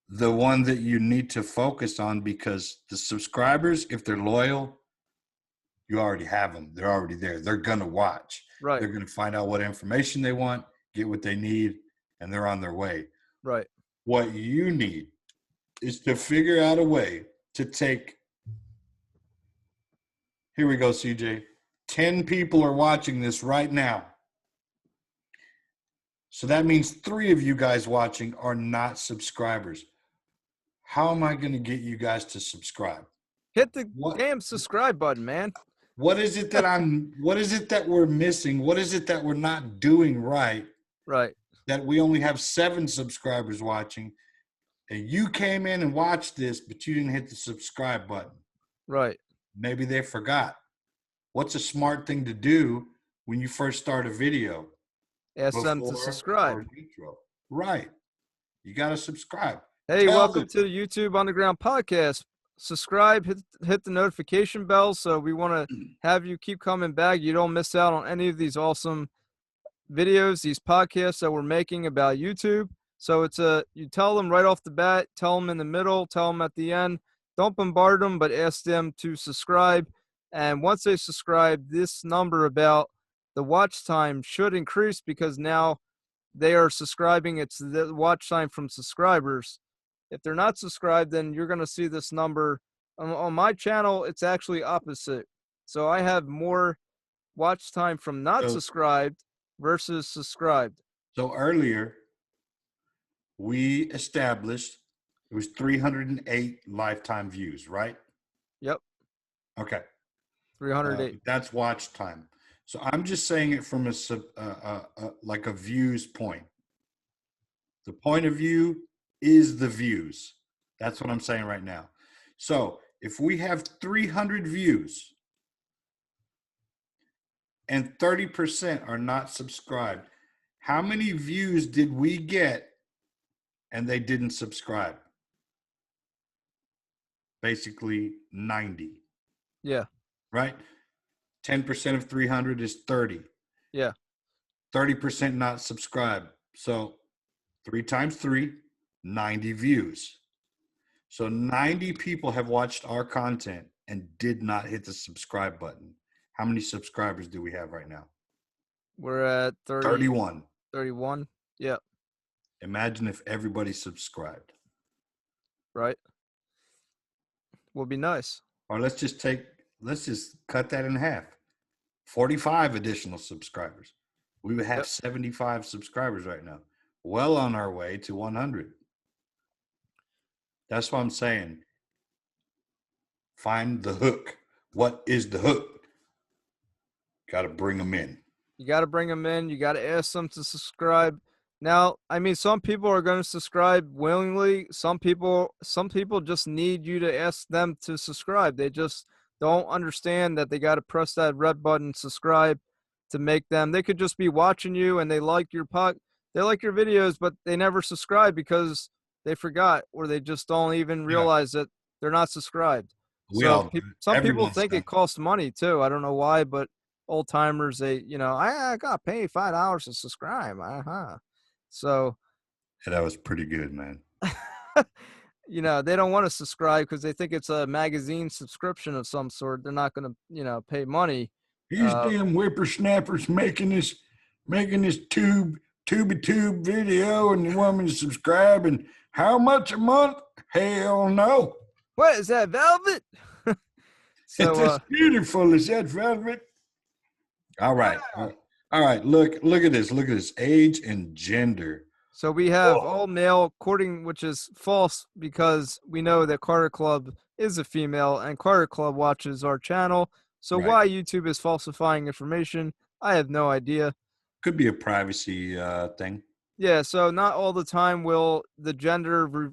the one that you need to focus on because the subscribers, if they're loyal, you already have them. They're already there. They're going to watch. Right. They're going to find out what information they want, get what they need, and they're on their way. Right. What you need is to figure out a way to take, here we go, CJ. 10 people are watching this right now. So that means 3 of you guys watching are not subscribers. How am I going to get you guys to subscribe? Hit the What damn subscribe button, man. what is it that we're missing? What is it that we're not doing right Right. that we only have 7 subscribers watching and you came in and watched this but you didn't hit the subscribe button? Right. Maybe they forgot. What's a smart thing to do when you first start a video Ask them to before subscribe. our intro? Right. You got to subscribe. Hey, Tell welcome them. to the YouTube Underground Podcast. Subscribe, hit the notification bell so we want to have you keep coming back. You don't miss out on any of these awesome videos, these podcasts that we're making about YouTube. So you tell them right off the bat, tell them in the middle, tell them at the end. Don't bombard them, but ask them to subscribe. And once they subscribe, this number about the watch time should increase because now they are subscribing. It's the watch time from subscribers. If they're not subscribed, then you're going to see this number. On my channel, it's actually opposite. So I have more watch time from not So, subscribed versus subscribed. so earlier we established it was 308 lifetime views, right? Yep, Okay. 308. That's watch time. So I'm just saying it from like a views point. The point of view is the views. That's what I'm saying right now. So if we have 300 views and 30% are not subscribed, how many views did we get and they didn't subscribe? basically 90, Yeah. right? 10% of 300 is 30. Yeah. 30% not subscribed. So 3 times 3, 90 views. So 90 people have watched our content and did not hit the subscribe button. How many subscribers do we have right now? We're at 31. 31. Yeah. Imagine if everybody subscribed. Right. Would be nice. Or let's just cut that in half. 45 additional subscribers. We would have Yep. 75 subscribers right now. Well on our way to 100. That's what I'm saying. Find the hook. What is the hook? Got to bring them in. You got to bring them in. You got to ask them to subscribe. Now, I mean, some people are going to subscribe willingly. Some people just need you to ask them to subscribe. They just don't understand that they got to press that red button, subscribe, to make them. They could just be watching you and they like your they like your videos, but they never subscribe because they forgot or they just don't even Yeah, realize that they're not subscribed. we So all do it. some people Everyone's think done. it costs money too. I don't know why, but old timers, they, I got to pay $5 to subscribe. So, Yeah, that was pretty good, man. they don't want to subscribe because they think it's a magazine subscription of some sort. They're not going to, pay money. These damn whippersnappers making this tube video, and you want me to subscribe, and how much a month? Hell no. What is that, velvet? It's So, just beautiful. Is that velvet? All right. yeah. All right. Look at this. Look at this. Age and gender. So we have all male, which is false because we know that Carter Club is a female and Carter Club watches our channel. So Right. why YouTube is falsifying information, I have no idea. Could be a privacy thing. Yeah, so not all the time will the gender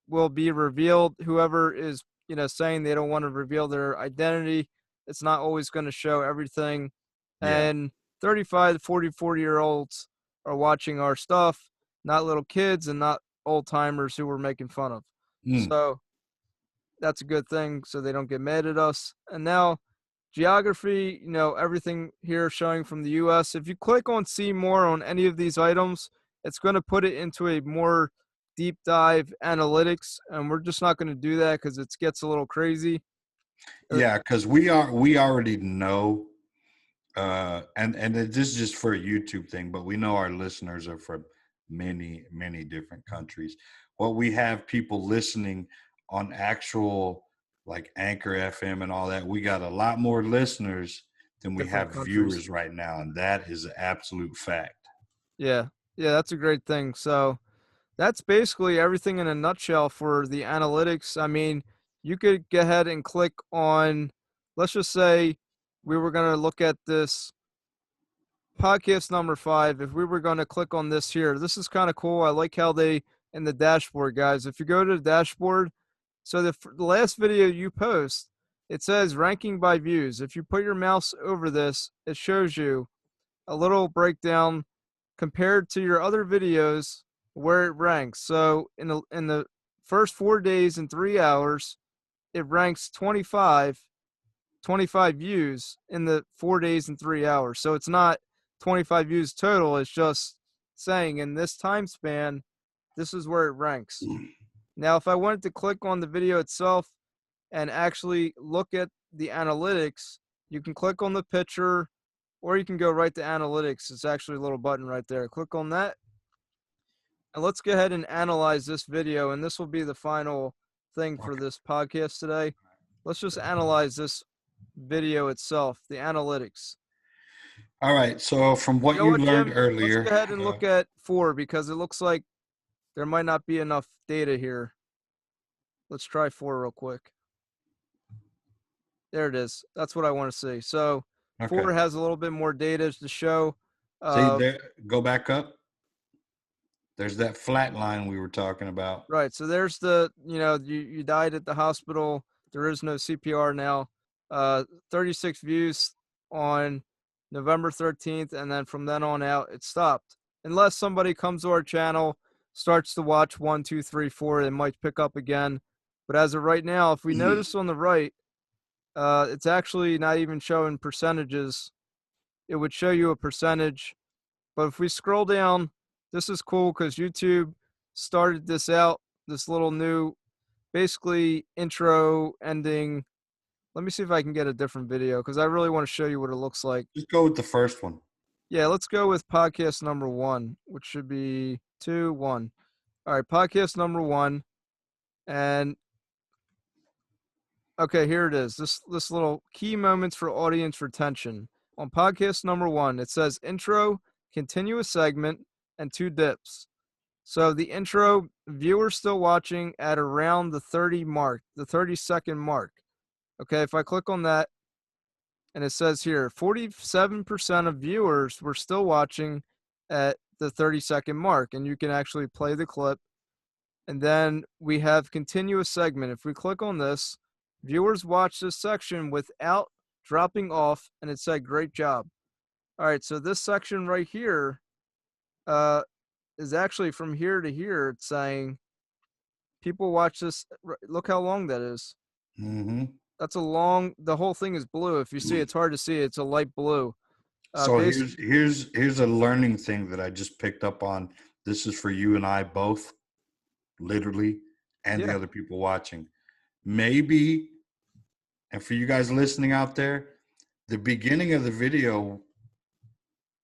will be revealed. Whoever is, saying they don't want to reveal their identity, it's not always going to show everything. Yeah. And 35 to 40-year-olds are watching our stuff, not little kids and not old timers who we're making fun of. Mm. So that's a good thing so they don't get mad at us. And now geography, everything here showing from the US. If you click on see more on any of these items, it's going to put it into a more deep dive analytics, and we're just not going to do that because it gets a little crazy. Yeah, because we already know, and this is just for a YouTube thing, but we know our listeners are from many different countries. What we have people listening on actual like Anchor FM and all that, we got a lot more listeners than we Different have countries. viewers right now, and that is an absolute fact. Yeah, that's a great thing. So that's basically everything in a nutshell for the analytics. I mean, you could go ahead and click on, let's just say we were going to look at this podcast number 5. If we were going to click on this here, this is kind of cool. I like how they, in the dashboard, guys, if you go to the dashboard, so the last video you post, it says ranking by views. If you put your mouse over this, it shows you a little breakdown compared to your other videos where it ranks. So in the first 4 days and 3 hours, it ranks 25 views in the 4 days and 3 hours. So it's not 25 views total. It's just saying in this time span, this is where it ranks. Now, if I wanted to click on the video itself and actually look at the analytics, you can click on the picture or you can go right to analytics. It's actually a little button right there. Click on that. And let's go ahead and analyze this video. And this will be the final thing for this podcast today. Let's just analyze this video itself, the analytics. All right. So from what you learned earlier, let's go ahead and look at 4 because it looks like there might not be enough data here. Let's try 4 real quick. There it is. That's what I want to see. So 4 has a little bit more data to show. See there, go back up. There's that flat line we were talking about. Right. So there's the, you died at the hospital. There is no CPR now. 36 views on November 13th. And then from then on out, it stopped. Unless somebody comes to our channel, starts to watch 1, 2, 3, 4, it might pick up again. But as of right now, if we notice on the right, it's actually not even showing percentages. It would show you a percentage. But if we scroll down, this is cool because YouTube started this out, this little new, basically intro ending. Let me see if I can get a different video because I really want to show you what it looks like. Just go with the first one. Yeah, let's go with podcast number 1, which should be 2, 1. All right, podcast number 1. And okay, here it is. This little key moments for audience retention. On podcast number 1, it says intro, continuous segment, and 2 dips. So the intro, viewers still watching at around the 30 mark, the 30-second mark. Okay, if I click on that, and it says here 47% of viewers were still watching at the 30-second mark, and you can actually play the clip. And then we have continuous segment. If we click on this, viewers watch this section without dropping off, and it said great job. All right, so this section right here is actually from here to here. It's saying people watch this. Look how long that is. Mm-hmm. That's a long. The whole thing is blue. If you see, it's hard to see. It's a light blue. So here's a learning thing that I just picked up on. This is for you and I both, literally, and the Yeah, other people watching. Maybe, and for you guys listening out there, the beginning of the video,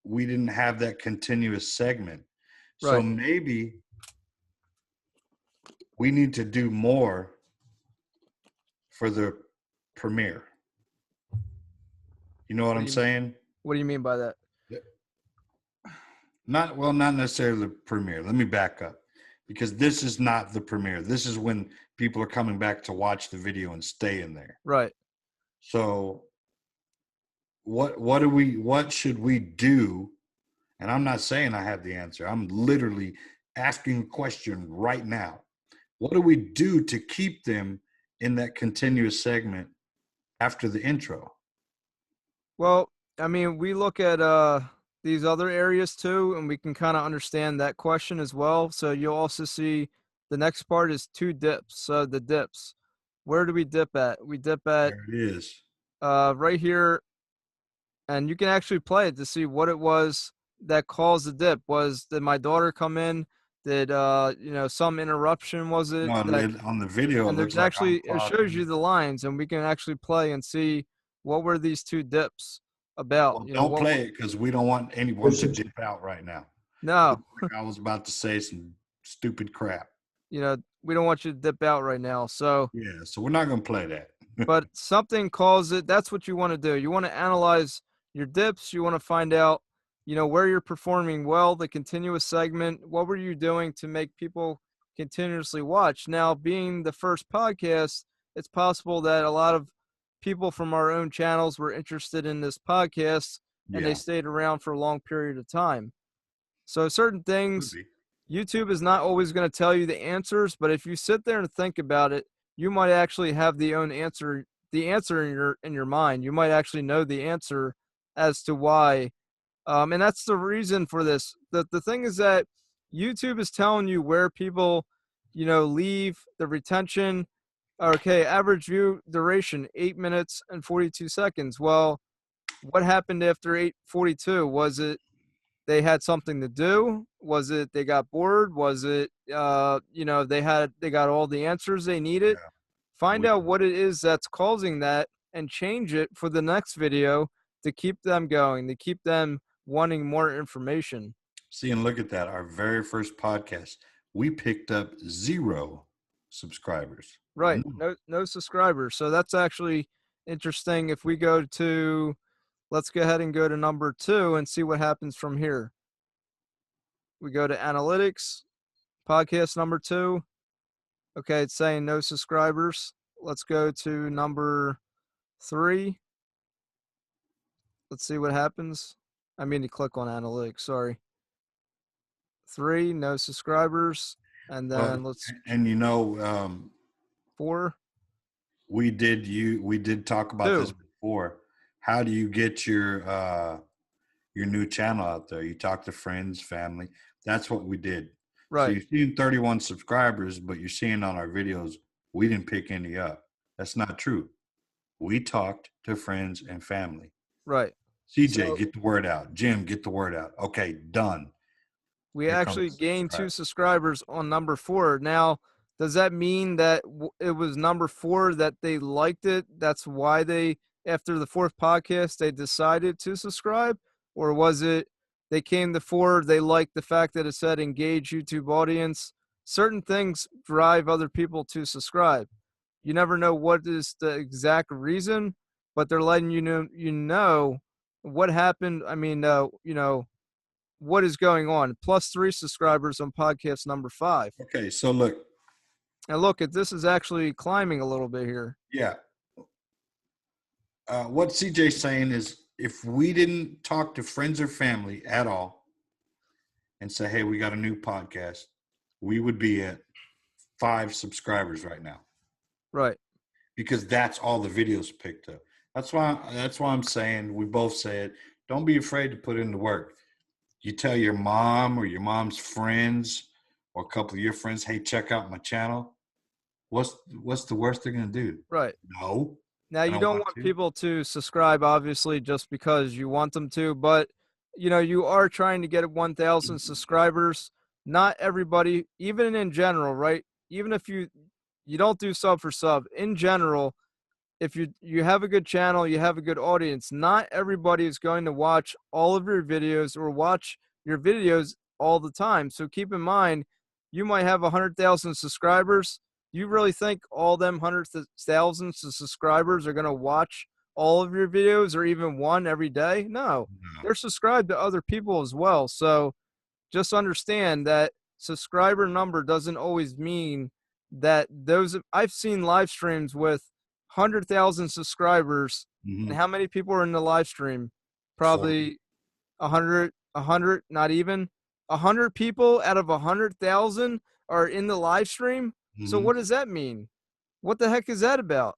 we didn't have that continuous segment. So right. maybe we need to do more for the premiere. You know what I'm saying? What do you mean by that? Not necessarily the premiere. Let me back up, because this is not the premiere. This is when people are coming back to watch the video and stay in there. Right. So what should we do? And I'm not saying I have the answer. I'm literally asking a question right now. What do we do to keep them in that continuous segment after the intro? Well, I mean, we look at these other areas too, and we can kind of understand that question as well. So you'll also see the next part is 2 dips. So the dips. Where do we dip at? We dip at There it is. right here, and you can actually play it to see what it was that caused the dip. Did my daughter come in? Did some interruption, was it? No, That on the video it And looks there's like I'm actually, it shows you talking. the lines, and we can actually play and see what were these 2 dips about. Well, don't What play it because we don't want anyone to dip out right now. No, Looks like I was about to say some stupid crap. we don't want you to dip out right now. So, Yeah, so we're not gonna play that. but something calls it. That's what you want to do. You want to analyze your dips. You want to find out, where you're performing well, the continuous segment. What were you doing to make people continuously watch? Now, being the first podcast, it's possible that a lot of people from our own channels were interested in this podcast and they Yeah, stayed around for a long period of time. So certain could things, be. YouTube is not always going to tell you the answers, but if you sit there and think about it, you might actually have the answer in your mind. You might actually know the answer as to why. And that's the reason for this. The thing is that YouTube is telling you where people, leave the retention. Okay, average view duration 8 minutes and 42 seconds. Well, what happened after 8:42? Was it they had something to do? Was it they got bored? Was it they got all the answers they needed? Yeah. Find We out what it is that's causing that and change it for the next video to keep them going, to keep them wanting more information. see and look at that. Our very first podcast, we picked up 0 subscribers. Right. No subscribers. So that's actually interesting. If we go to let's go ahead and go to number 2 and see what happens from here. We go to analytics, podcast number 2. Okay, it's saying no subscribers. Let's go to number 3. Let's see what happens. I mean to click on analytics, sorry. 3, no subscribers. And Well, then let's and 4, we did talk about this 2. before. How do you get your new channel out there? You talk to friends, family. That's what we did. So Right. you're seeing 31 subscribers, but you're seeing on our videos we didn't pick any up. That's not true. We talked to friends and family. Right. CJ, So get the word out. Jim, get the word out. Okay, done. we Here comes actually the gained subscribe. 2 subscribers on number 4. Now, does that mean that it was number 4 that they liked it? That's why they, after the 4th podcast, they decided to subscribe? Or was it they came to 4, they liked the fact that it said engage YouTube audience? Certain things drive other people to subscribe. You never know what is the exact reason, but they're letting you know what happened. I mean, what is going on. Plus 3 subscribers on podcast number 5. Okay, so look, And look, this is actually climbing a little bit here. yeah. What CJ's saying is if we didn't talk to friends or family at all and say, hey, we got a new podcast, we would be at 5 subscribers right now. Right. Because that's all the videos picked up. That's why I'm saying, we both said, don't be afraid to put in the work. You tell your mom or your mom's friends or a couple of your friends, hey, check out my channel. What's the worst they're gonna do? Right. No, Now, I you don't don't want want to. people to subscribe, obviously, just because you want them to, but you are trying to get 1,000 subscribers. Not everybody, even in general, right? Even if you don't do sub for sub, in general, if you have a good channel, you have a good audience, not everybody is going to watch all of your videos or watch your videos all the time. So keep in mind, you might have 100,000 subscribers. You really think all them hundreds of thousands of subscribers are going to watch all of your videos or even one every day? No, No. they're subscribed to other people as well. So just understand that subscriber number doesn't always mean that those. I've seen live streams with 100,000 subscribers, and Mm-hmm. how many people are in the live stream? 40. Probably 100, not even 100 people out of 100,000 are in the live stream. So Mm-hmm. what does that mean? What the heck is that about?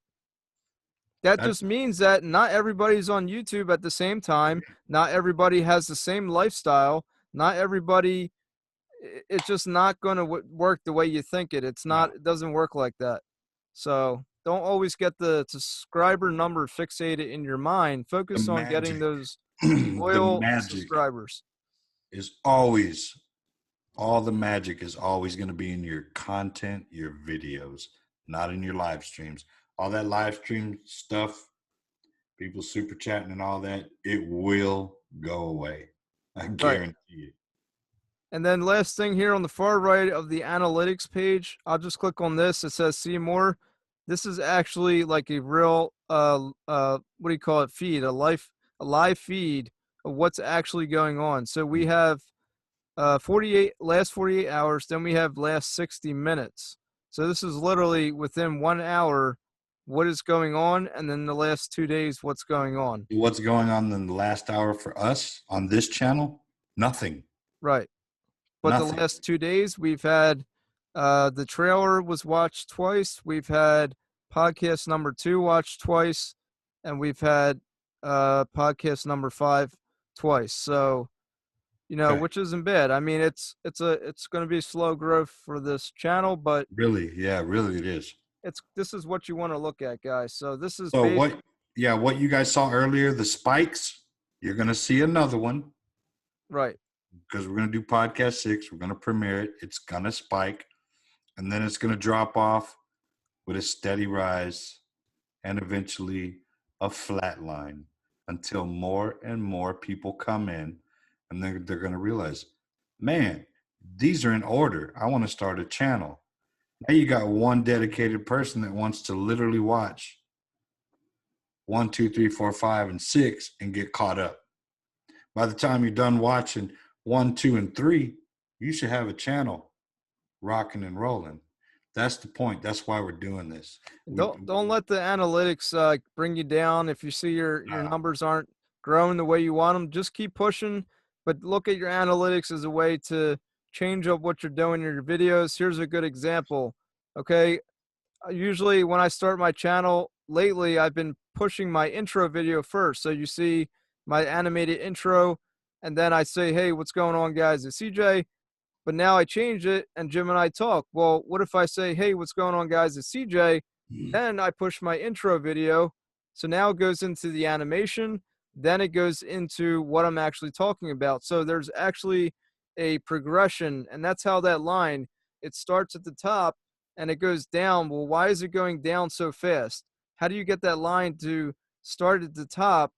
That That's just means that not everybody's on YouTube at the same time. Not everybody has the same lifestyle. Not everybody, it's just not going to work the way you think it. It's no, not, it doesn't work like that. So don't always get the subscriber number fixated in your mind. the Focus on getting magic. those The loyal magic subscribers. is always all the magic is always going to be in your content, your videos, not in your live streams. All that live stream stuff, people super chatting and all that, it will go away. I Right. guarantee it. And then last thing here on the far right of the analytics page, I'll just click on this. It says see more. This is actually like a real what do you call it, feed, a live feed of what's actually going on. So we have 48 hours, then we have last 60 minutes. So this is literally within 1 hour what is going on, and then the last 2 days what's going on. What's going on in the last hour for us on this channel? Nothing. Right. But the Nothing. last 2 days we've had the trailer was watched twice. We've had podcast number 2 watched twice, and we've had podcast number 5 twice. So, Okay. which isn't bad. I mean, it's going to be slow growth for this channel, but Really, yeah, really it is. this is what you want to look at, guys. So this is So what you guys saw earlier, the spikes, you're going to see another one right. because we're going to do podcast 6. We're going to premiere it. It's going to spike and then it's going to drop off with a steady rise and eventually a flat line until more and more people come in and they're going to realize, man, these are in order. I want to start a channel. Now you got one dedicated person that wants to literally watch 1, 2, 3, 4, 5, and 6 and get caught up. By the time you're done watching 1, 2, and 3, you should have a channel rocking and rolling. That's the point. That's why we're doing this. Don't let the analytics bring you down. If you see your numbers aren't growing the way you want them, just keep pushing. But look at your analytics as a way to change up what you're doing in your videos. Here's a good example. Okay, usually when I start my channel lately, I've been pushing my intro video first. So you see my animated intro, and then I say, "Hey, what's going on, guys? It's CJ." But now I changed it and Jim and I talk. Well, what if I say, hey, what's going on, guys? It's CJ. Then I push my intro video. So now it goes into the animation. Then it goes into what I'm actually talking about. So there's actually a progression. And that's how that line, it starts at the top and it goes down. Well, why is it going down so fast? How do you get that line to start at the top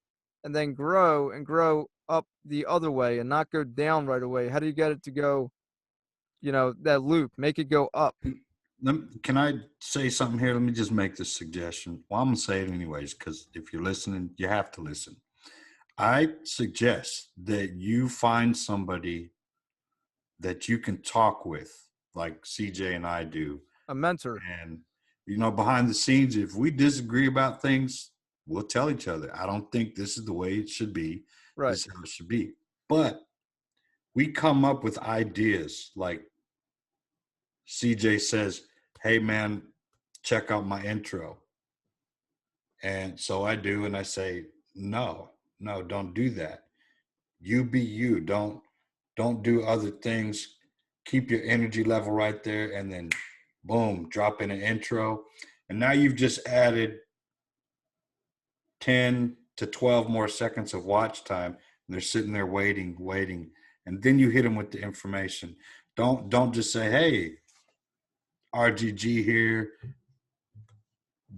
and then grow and grow up the other way and not go down right away? How do you get it to go, that loop, make it go up? Can I say something here? Let me just make this suggestion. Well, I'm going to say it anyways, because if you're listening, you have to listen. I suggest that you find somebody that you can talk with, like CJ and I do. A mentor. And, behind the scenes, if we disagree about things, we'll tell each other, I don't think this is the way it should be. Right. This is how it should be. But we come up with ideas like CJ says, hey, man, check out my intro. And so I do, and I say, no, don't do that. You be you. Don't do other things. Keep your energy level right there, and then boom, drop in an intro. And now you've just added 10 to 12 more seconds of watch time. And they're sitting there waiting. And then you hit them with the information. Don't just say, hey, RGG here.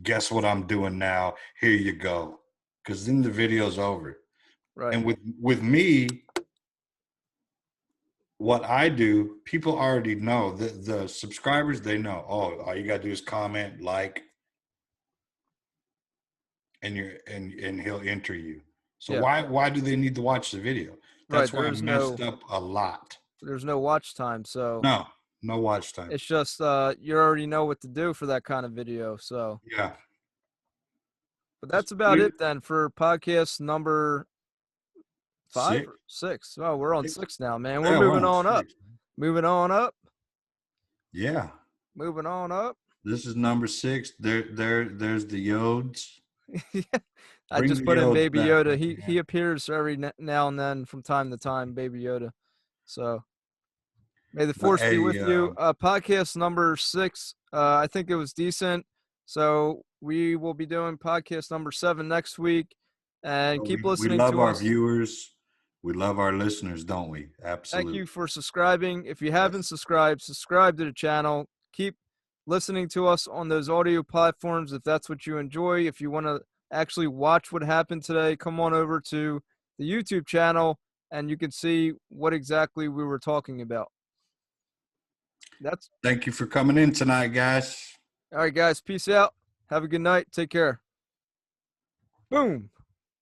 Guess what I'm doing now? Here you go. Because then the video's over. Right. And with me, what I do, people already know. The subscribers, they know. Oh, all you gotta do is comment, like, and he'll enter you. So Yeah. why do they need to watch the video? Right. That's why I messed up a lot. There's no watch time, so No watch time. it's just you already know what to do for that kind of video. So Yeah. but that's about it then for podcast number 5 Six. or 6. Oh, we're on 6 now, man. We're Yeah, moving on up. six. Moving on up. Yeah. Moving on up. This is number 6. There's the Yodes. Yeah. I Bring just the put in Yodes Baby back, Yoda. He man. he appears every now and then from time to time, Baby Yoda. So may the But force be hey, with you. Podcast number 6. I think it was decent. So we will be doing podcast number 7 next week. And keep we listening love to our us. viewers. We love our listeners, don't we? Thank Absolutely. you for subscribing. If you haven't Yes. subscribe to the channel. Keep listening to us on those audio platforms if that's what you enjoy. If you want to actually watch what happened today, come on over to the YouTube channel and you can see what exactly we were talking about. Thank you for coming in tonight, guys. All right, guys. Peace out. Have a good night. Take care. Boom.